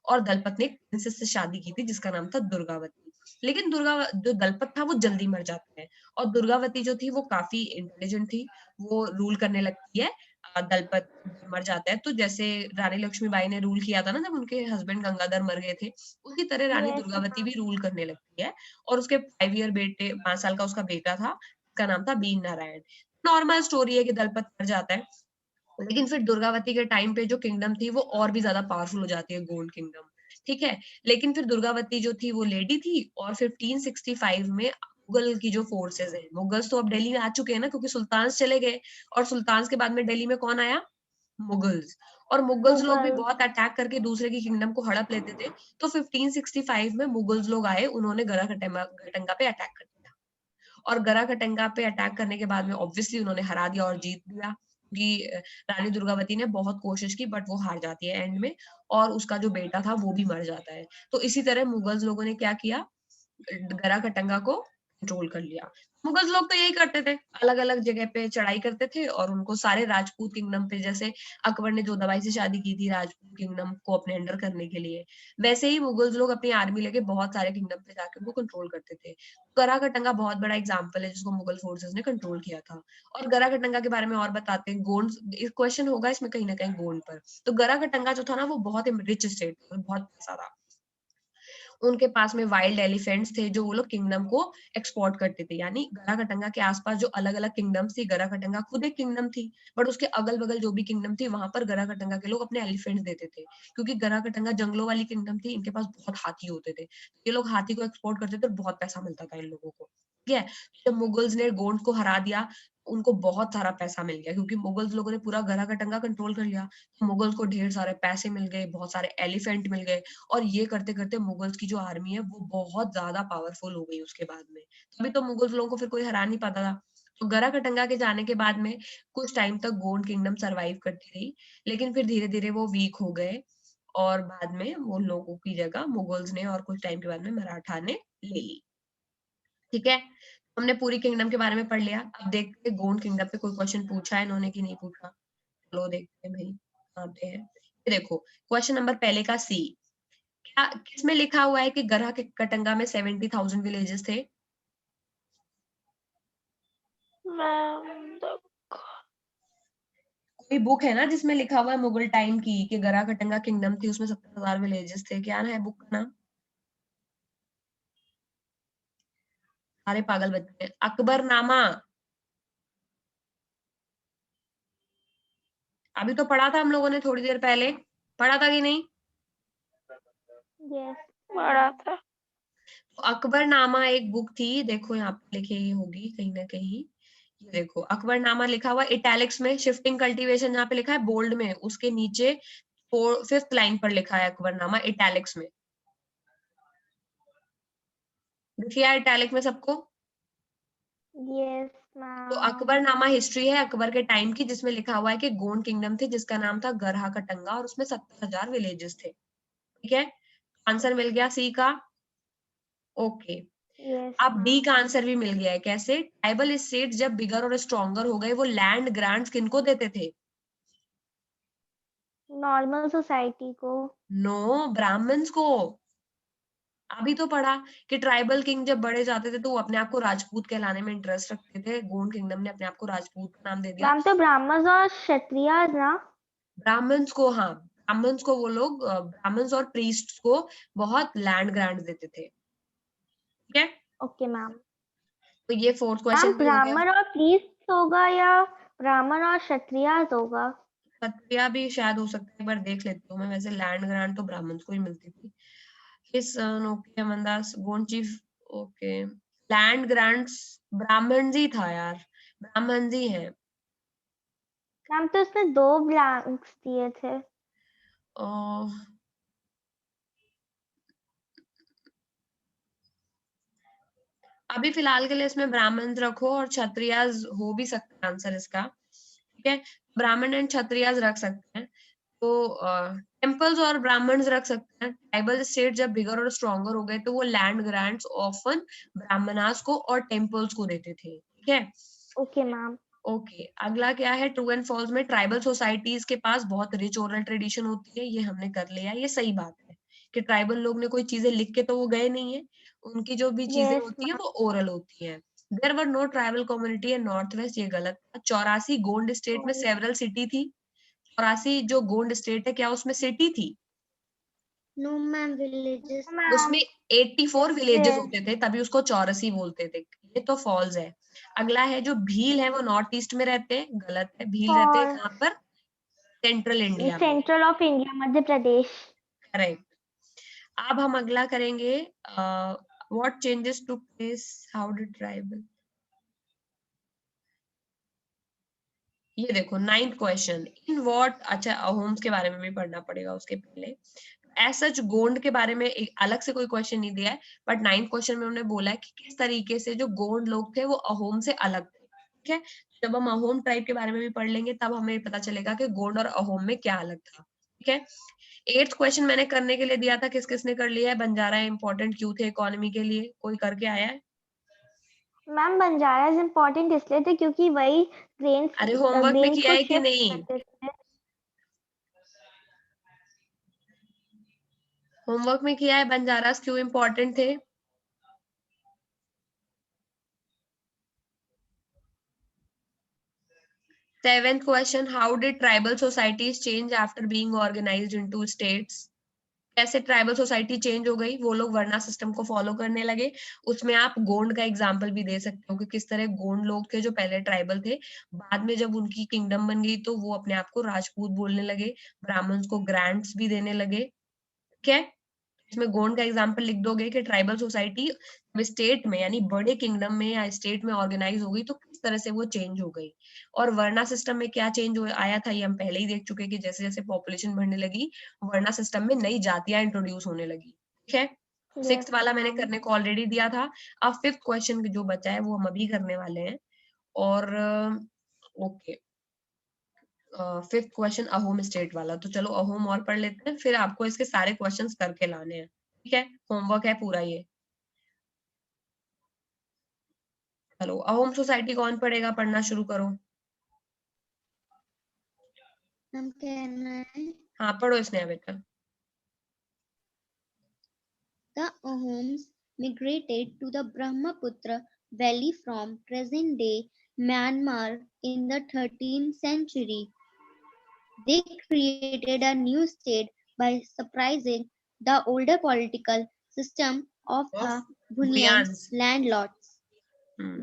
और दलपत ने एक प्रिंसेस से शादी की थी जिसका नाम था दुर्गावती। लेकिन जो दलपत था वो जल्दी मर जाता है। और दुर्गावती जो थी वो काफी इंटेलिजेंट थी। वो रूल करने लगती है। दलपत मर जाता है तो जैसे रानी लक्ष्मीबाई ने रूल किया था ना जब उनके हस्बैंड गंगाधर मर गए थे, उसी तरह रानी Yes, दुर्गावती भी ma'am. रूल करने लगती है। और उसके 5 साल का उसका बेटा था, उसका नाम था बीन नारायण। नॉर्मल स्टोरी है कि दलपत मर जाता है। लेकिन फिर दुर्गावती के टाइम पे जो किंगडम थी वो और भी ज्यादा पावरफुल हो जाती है, गोंड किंगडम। ठीक है, लेकिन फिर दुर्गावती जो थी वो लेडी थी। और 1565 में मुगल की जो फोर्सेस है, मुगल्स तो अब दिल्ली में आ चुके हैं ना, क्योंकि सुल्तान चले गए। और सुल्तान के बाद में दिल्ली में कौन आया? मुगल्स। और मुगल्स लोग भी Mughal. बहुत अटैक करके दूसरे की किंगडम को हड़प लेते थे। तो 1565 में मुगल्स लोग आए, उन्होंने गरा खटंगा पे अटैक कर दिया। और गरा खटंगा पे अटैक करने के बाद में ऑब्वियसली उन्होंने हरा दिया और जीत लिया। कि रानी दुर्गावती ने बहुत कोशिश की बट वो हार जाती है एंड में। और उसका जो बेटा था वो भी मर जाता है। तो इसी तरह मुगल्स लोगों ने क्या किया, गरा खटंगा को कंट्रोल कर लिया। मुगल लोग तो यही करते थे, अलग अलग जगह पे चढ़ाई करते थे और उनको सारे राजपूत किंगडम पे, जैसे अकबर ने जोधाबाई से शादी की थी राजपूत किंगडम को अपने अंडर करने के लिए, वैसे ही मुगल्स लोग अपनी आर्मी लेके बहुत सारे किंगडम पे जाके उनको कंट्रोल करते थे। गरा खटंगा बहुत बड़ा एग्जाम्पल है जिसको मुगल फोर्सेस ने कंट्रोल किया था। और गरा खटंगा के बारे में और बताते हैं। गोंड क्वेश्चन होगा इसमें कहीं ना कहीं गोंड पर। तो गरा खटंगा जो था ना वो बहुत रिच स्टेट, बहुत पैसा था। उनके पास में वाइल्ड एलिफेंट्स थे जो वो लोग किंगडम को एक्सपोर्ट करते थे। यानी गराखटंगा के आसपास जो अलग अलग किंगडम्स थी, गराखटंगा खुद एक किंगडम थी, बट उसके अगल बगल जो भी किंगडम थी वहां पर गराखटंगा के लोग अपने एलिफेंट्स देते थे। क्योंकि गराखटंगा जंगलों वाली किंगडम थी, इनके पास बहुत हाथी होते थे। ये लोग हाथी को एक्सपोर्ट करते थे और बहुत पैसा मिलता था इन लोगों को। ठीक है, जब मुगल्स ने गोंड को हरा दिया, उनको बहुत सारा पैसा मिल गया, क्योंकि मुगल्स लोगों ने पूरा गराखटंगा कंट्रोल कर लिया। मुगल्स को ढेर सारे पैसे मिल गए, बहुत सारे एलिफेंट मिल गए। और ये करते करते मुगल्स की जो आर्मी है वो बहुत ज्यादा पावरफुल हो गई उसके बाद में। तभी तो मुगल्स लोगों को फिर कोई हरा नहीं पाता था। तो गरा खटंगा के जाने के बाद में कुछ टाइम तक गोंड किंगडम सरवाइव करती रही। लेकिन फिर धीरे धीरे वो वीक हो गए। और बाद में वो लोगों की जगह मुगल्स ने और कुछ टाइम के बाद में मराठा ने ले ली। ठीक है, हमने पूरी किंगडम के बारे में पढ़ लिया। अब देखते हैं गोंड किंगडम पे कोई क्वेश्चन पूछा है इन्होंने कि नहीं पूछा। चलो देखते हैं भाई, कहाँ पे है ये। देखो क्वेश्चन नंबर पहले का सी, क्या किसमें लिखा हुआ है कि गरहा के कटंगा में 70,000 विलेजेस थे? मैम कोई बुक है ना जिसमें लिखा हुआ है मुगल टाइम की कि गरहा कटंगा किंगडम थी, उसमें 70,000 विलेजेस थे? क्या है बुक का नाम? सारे पागल बच्चे। अकबरनामा। अभी तो पढ़ा था हम लोगों ने थोड़ी देर पहले, पढ़ा था कि नहीं? Yes, पढ़ा था। तो अकबरनामा एक बुक थी, देखो यहाँ पे लिखी होगी कहीं ना कहीं। ये देखो अकबरनामा लिखा हुआ इटैलिक्स में, शिफ्टिंग कल्टीवेशन जहाँ पे लिखा है बोल्ड में, उसके नीचे 5th लाइन पर लिखा है अकबरनामा इटैलिक्स में। दिखिए इटैलिक में सबको? Yes, तो ma'am. अकबरनामा हिस्ट्री है अकबर के टाइम की, जिसमें लिखा हुआ है कि गोंड किंगडम थे जिसका नाम था गरहा कटंगा और उसमें 70,000 विलेजेस थे। ठीक है, आंसर मिल गया सी का। ओके, Yes, अब डी का ma'am. आंसर भी मिल गया है। कैसे? ट्राइबल स्टेट जब बिगर और स्ट्रॉन्गर हो गए, वो लैंड ग्रांट्स किनको देते थे? Normal society को. नो, ब्राह्मण्स को। अभी तो पढ़ा कि ट्राइबल किंग जब बड़े जाते थे तो वो अपने आप को राजपूत कहलाने में इंटरेस्ट रखते थे। गोंड किंगडम ने अपने आप को राजपूत का नाम दे दिया। मैम तो ब्राह्मण्स और क्षत्रियास ना. ब्राह्मण्स को, हाँ, ब्राह्मण्स को वो लोग ब्राह्मण्स और प्रीस्ट्स को बहुत लैंड ग्रांट्स देते थे। ठीक है, ओके मैम. तो ये फोर्थ मैम क्वेश्चन भी हो गया। ब्राह्मण और प्रीस्ट होगा या ब्राह्मण और क्षत्रियास होगा? क्षत्रिय भी शायद हो सकता है, एक बार देख लेती हूँ मैं। वैसे लैंड ग्रांट तो ब्राह्मण्स को ही मिलती थी। His son, okay, Amandas Gond chief, okay. Land grants Brahmin ही था यार, ब्राह्मण ही है। मैम तो उसने 2 ब्लैंक्स दिए थे. अभी फिलहाल के लिए इसमें ब्राह्मण रखो और क्षत्रियास हो भी सकता है आंसर इसका। ठीक है, ब्राह्मण एंड क्षत्रियास रख सकते हैं। तो टेम्पल्स और ब्राह्मण्स रख सकते हैं। ट्राइबल स्टेट जब बिगर और स्ट्रॉन्गर हो गए तो वो लैंड ग्रांट्स ऑफन ब्राह्मणास को और टेम्पल्स को देते थे। ठीक है, ओके मैम. ओके। अगला क्या है? ट्रू एंड फॉल्स में ट्राइबल सोसाइटीज के पास बहुत रिच ओरल ट्रेडिशन होती है, ये हमने कर लिया। ये सही बात है कि ट्राइबल लोग ने कोई चीजें लिख के तो वो गए नहीं है, उनकी जो भी चीजें यस होती है मैम. वो ओरल होती है। There were no tribal community in north west, ये गलत था। 84 गोंड स्टेट में सेवरल सिटी थी। 84 जो गोंड स्टेट है, क्या उसमें सिटी थी? No ma'am, villages. उसमें मैम 84 विलेजेस yes. होते थे, तभी उसको चौरसी बोलते थे। ये तो फॉल्स है। अगला है जो भील है वो नॉर्थ ईस्ट में रहते हैं, गलत है। भील रहते हैं और कहाँ पर? सेंट्रल इंडिया में। Central of India, Madhya Pradesh. Correct. अब हम अगला करेंगे, what changes took place, how did tribal. ये देखो 9th क्वेश्चन, इन व्हाट, अच्छा अहोम्स के बारे में भी पढ़ना पड़ेगा उसके पहले। ऐसा जो गोंड के बारे में एक अलग से कोई क्वेश्चन नहीं दिया है, बट 9th क्वेश्चन में उन्होंने बोला है कि किस तरीके से जो गोंड लोग थे वो अहोम से अलग थे। ठीक है, जब हम अहोम ट्राइब के बारे में भी पढ़ लेंगे तब हमें पता चलेगा कि गोंड और अहोम में क्या अलग था। ठीक है, 8th क्वेश्चन मैंने करने के लिए दिया था, किस किसने कर लिया है? बंजारा इंपॉर्टेंट क्यों थे इकोनॉमी के लिए, कोई करके आया है? मैम बंजारास इम्पोर्टेंट इसलिए थे क्योंकि वही अरे होमवर्क में ग्रेन्स किया को है कि शिफ्ट नहीं? करते थे. होमवर्क में किया है बंजारास क्यों इम्पोर्टेंट थे? Seventh question, how did tribal societies change after being organized into states? कैसे ट्राइबल सोसाइटी चेंज हो गई? वो लोग वर्ना सिस्टम को फॉलो करने लगे। उसमें आप गोंड का एग्जाम्पल भी दे सकते हो कि किस तरह गोंड लोग थे जो पहले ट्राइबल थे, बाद में जब उनकी किंगडम बन गई तो वो अपने आप को राजपूत बोलने लगे, ब्राह्मण्स को ग्रांट्स भी देने लगे। ठीक है, इसमें गोंड का एग्जाम्पल लिख दोगे कि ट्राइबल सोसाइटी स्टेट में यानी बड़े किंगडम में या स्टेट में ऑर्गेनाइज हो गई तो किस तरह से वो चेंज हो गई। और वर्ना सिस्टम में क्या चेंज आया था ये हम पहले ही देख चुके कि जैसे जैसे पॉपुलेशन बढ़ने लगी वर्ना सिस्टम में नई जातियां इंट्रोड्यूस होने लगी। ठीक है, यस 6th वाला मैंने मैम. करने को ऑलरेडी दिया था। अब 5th क्वेश्चन जो बचा है वो हम अभी करने वाले हैं। और okay, 5th question Ahom state वाला, तो चलो अहोम और पढ़ लेते हैं, फिर आपको इसके सारे क्वेश्चंस करके लाने हैं। ठीक है, होमवर्क है पूरा ये। चलो अहोम सोसाइटी कौन पढ़ेगा? पढ़ना शुरू करो। हम कहना है हाँ पढ़ो स्नेहा बेटा। the Ahoms migrated to the Brahmaputra Valley from present-day Myanmar in the 13th century. They created a new state by surprising the older political system of the Bhulians. landlords. Hmm.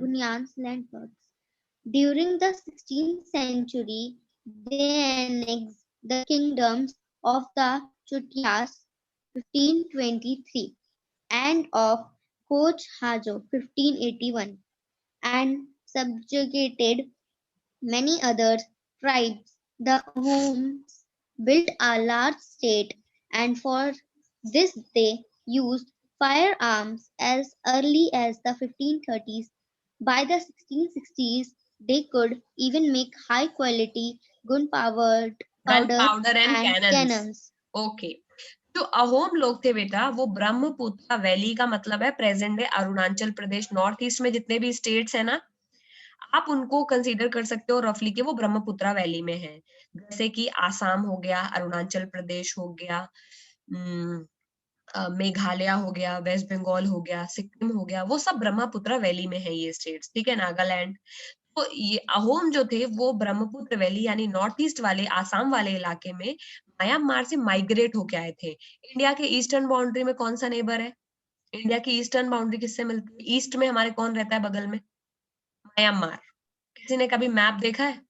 During the 16th century, they annexed the kingdoms of the Chutias 1523 and of Koch Hajo 1581 and subjugated many other tribes. The Ahoms built a large state and for this they used firearms as early as the 1530s. By the 1660s, they could even make high quality gunpowder Gunpowder and and cannons. cannons. Okay, जो अहोम लोग थे बेटा, वो Brahmaputra valley का मतलब है present day Arunachal Pradesh, north east में जितने भी स्टेट्स है ना, आप उनको कंसीडर कर सकते हो रफली कि वो ब्रह्मपुत्र वैली में है। जैसे कि आसाम हो गया, अरुणाचल प्रदेश हो गया, मेघालय हो गया, वेस्ट बंगाल हो गया, सिक्किम हो गया, वो सब ब्रह्मपुत्र वैली में है ये स्टेट्स, ठीक है, नागालैंड। तो ये अहोम जो थे वो ब्रह्मपुत्र वैली यानी नॉर्थ ईस्ट वाले आसाम वाले इलाके में म्यांमार से माइग्रेट होके आए थे। इंडिया के ईस्टर्न बाउंड्री में कौन सा नेबर है? इंडिया की ईस्टर्न बाउंड्री किससे मिलती है? ईस्ट में हमारे कौन रहता है बगल में? म्यांमार। किसी ने कभी मैप देखा है?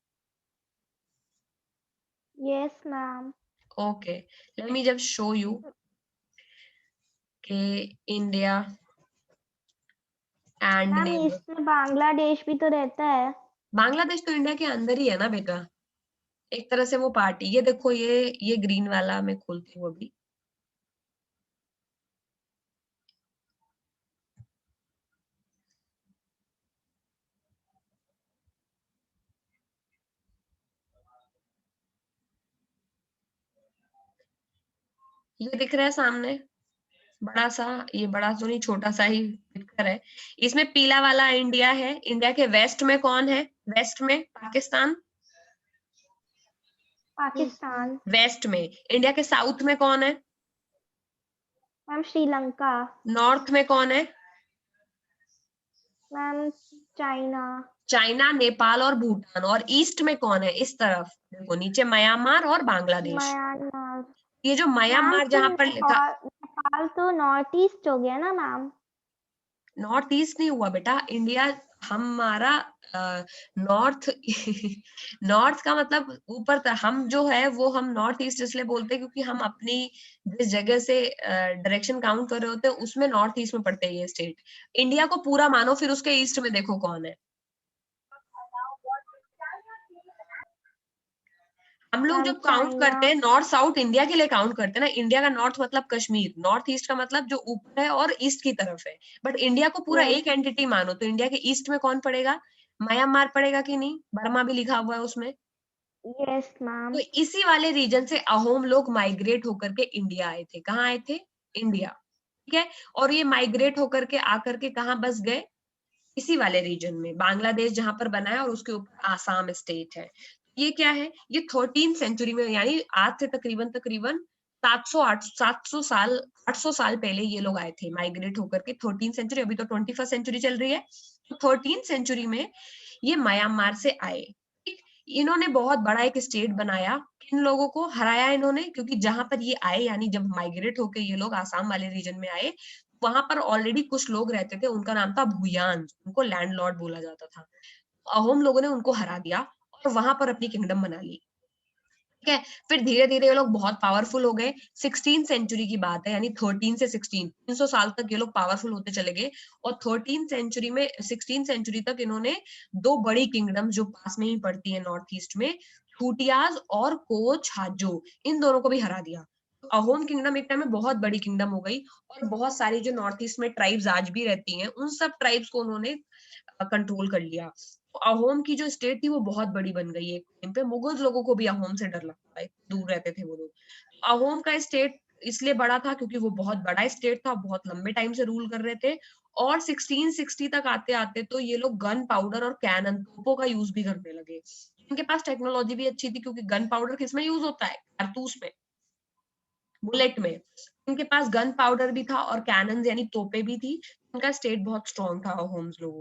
Yes, ma'am. Okay, let me just show you के India and ma'am neighbour. East में बांग्लादेश भी तो रहता है। बांग्लादेश तो इंडिया के अंदर ही है ना बेटा, एक तरह से वो पार्टी। ये देखो, ये ग्रीन वाला मैं खोलती हूँ अभी। ये दिख रहा है सामने बड़ा सा, ये बड़ा तो नहीं, छोटा सा ही पिक्चर है। इसमें पीला वाला इंडिया है। इंडिया के वेस्ट में कौन है? वेस्ट में पाकिस्तान। पाकिस्तान। वेस्ट में। इंडिया के साउथ में कौन है? मैम श्रीलंका। नॉर्थ में कौन है? Ma'am China. चाइना, नेपाल और भूटान। और ईस्ट में कौन है? इस तरफ देखो, नीचे म्यांमार और बांग्लादेश। म्यांमार। ये जो मैम म्यांमार तो जहां पर लिखा, नेपाल तो नॉर्थ ईस्ट हो गया ना मैम? नॉर्थ ईस्ट नहीं हुआ बेटा। इंडिया हमारा नॉर्थ नॉर्थ का मतलब ऊपर था। हम जो है वो हम नॉर्थ ईस्ट इसलिए बोलते हैं क्योंकि हम अपनी जिस जगह से डायरेक्शन काउंट कर रहे होते हैं उसमें नॉर्थ ईस्ट में पड़ते हैं ये स्टेट। इंडिया को पूरा मानो, फिर उसके ईस्ट में देखो कौन है। हम लोग मैम जब काउंट चाइना। करते हैं नॉर्थ साउथ इंडिया के लिए काउंट करते हैं ना, इंडिया का नॉर्थ मतलब कश्मीर, नॉर्थ ईस्ट का मतलब जो ऊपर है और ईस्ट की तरफ है। बट इंडिया को पूरा यस। एक एंटिटी मानो तो इंडिया के ईस्ट में कौन पड़ेगा? म्यांमार पड़ेगा कि नहीं? बर्मा भी लिखा हुआ है उसमें। यस तो मैम। इसी वाले रीजन से अहोम लोग माइग्रेट होकर के इंडिया आए थे। कहाँ आए थे? इंडिया, ठीक है। और ये माइग्रेट होकर के आकर के कहाँ बस गए? इसी वाले रीजन में, बांग्लादेश जहां पर बना है और उसके ऊपर आसाम स्टेट है। ये क्या है? ये 13th सेंचुरी में, यानी आज से तकरीबन तकरीबन 800 साल पहले ये लोग आए थे माइग्रेट होकर के। 13th सेंचुरी, अभी तो 21st सेंचुरी चल रही है। तो 13th सेंचुरी में ये म्यांमार से आए। ठीक, इन्होंने बहुत बड़ा एक स्टेट बनाया। इन लोगों को हराया इन्होंने, क्योंकि जहां पर ये आए, यानी जब माइग्रेट होकर ये लोग आसाम वाले रीजन में आए, वहां पर ऑलरेडी कुछ लोग रहते थे। उनका नाम था भूयान, उनको लैंडलॉर्ड बोला जाता था। अहोम लोगों ने उनको हरा दिया और वहां पर अपनी किंगडम बना ली, ठीक है। फिर धीरे धीरे ये लोग बहुत पावरफुल हो गए। 16th सेंचुरी की बात है, यानी 13 से 16, 300 साल तक ये लोग पावरफुल होते चले गए। और 13th सेंचुरी में 16th सेंचुरी तक इन्होंने दो बड़ी किंगडम जो पास में ही पड़ती है नॉर्थ ईस्ट में, खूटियाज और कोच हाजो, इन दोनों को भी हरा दिया। तो अहोम किंगडम एक टाइम में बहुत बड़ी किंगडम हो गई। और बहुत सारी जो नॉर्थ ईस्ट में ट्राइब्स आज भी रहती हैं, उन सब ट्राइब्स को उन्होंने कंट्रोल कर लिया। अहोम की जो स्टेट थी वो बहुत बड़ी बन गई। एक टाइम पे मुगल लोगों को भी अहोम से डर लगता है, दूर रहते थे वो लोग। अहोम का स्टेट इसलिए बड़ा था क्योंकि वो बहुत बड़ा स्टेट था, बहुत लंबे टाइम से रूल कर रहे थे। और 1660 तक आते आते तो ये लोग गन पाउडर और कैनन, तोपों का यूज भी करने लगे। इनके पास टेक्नोलॉजी भी अच्छी थी, क्योंकि गन पाउडर किसमें यूज होता है? कारतूस में, बुलेट में। इनके पास गन पाउडर भी था और कैनन यानी तोपे भी थी। इनका स्टेट बहुत स्ट्रॉन्ग था अहोम्स लोगों।